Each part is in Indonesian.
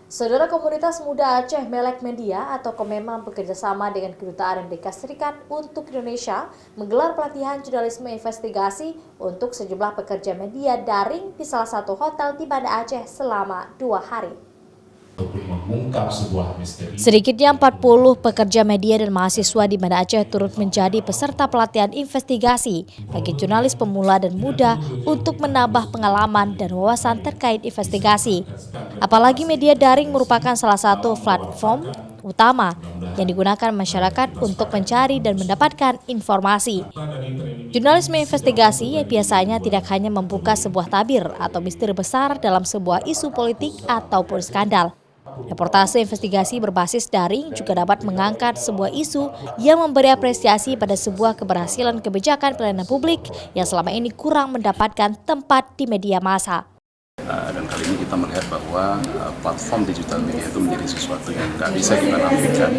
Saudara Komunitas Muda Aceh Melek Media atau Komemang bekerjasama dengan Kedutaan Amerika Serikat untuk Indonesia menggelar pelatihan jurnalisme investigasi untuk sejumlah pekerja media daring di salah satu hotel di Banda Aceh selama 2 hari. Sedikitnya 40 pekerja media dan mahasiswa di Banda Aceh turut menjadi peserta pelatihan investigasi bagi jurnalis pemula dan muda untuk menambah pengalaman dan wawasan terkait investigasi. Apalagi media daring merupakan salah satu platform utama yang digunakan masyarakat untuk mencari dan mendapatkan informasi. Jurnalisme investigasi biasanya tidak hanya membuka sebuah tabir atau misteri besar dalam sebuah isu politik ataupun skandal. Reportase investigasi berbasis daring juga dapat mengangkat sebuah isu yang memberi apresiasi pada sebuah keberhasilan kebijakan pelayanan publik yang selama ini kurang mendapatkan tempat di media massa. Dan kali ini kita melihat bahwa platform digital media itu menjadi sesuatu yang nggak bisa kita nafikan.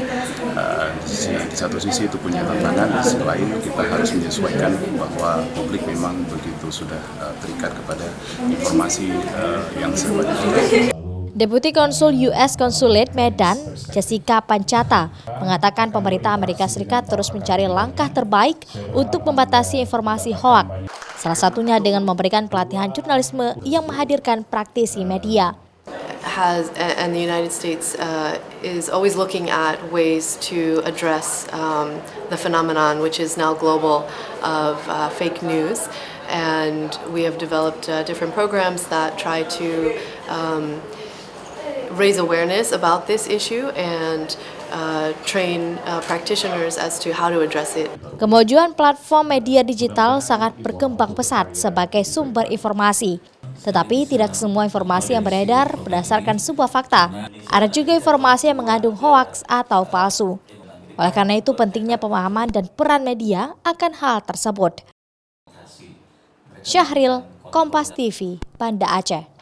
Di satu sisi itu punya tantangan, di sisi lain kita harus menyesuaikan bahwa publik memang begitu sudah terikat kepada informasi yang serba digital. Deputi Konsul US Consulate Medan, Jessica Pancata, mengatakan pemerintah Amerika Serikat terus mencari langkah terbaik untuk membatasi informasi hoaks. Salah satunya dengan memberikan pelatihan jurnalisme yang menghadirkan praktisi media. And the United States is always looking at ways to address the phenomenon, which is now global, of fake news. And we have developed different programs that try to raise awareness about this issue and train practitioners as to how to address it. Kemajuan platform media digital sangat berkembang pesat sebagai sumber informasi. Tetapi tidak semua informasi yang beredar berdasarkan sebuah fakta. Ada juga informasi yang mengandung hoaks atau palsu. Oleh karena itu pentingnya pemahaman dan peran media akan hal tersebut. Syahril, Kompas TV, Banda Aceh.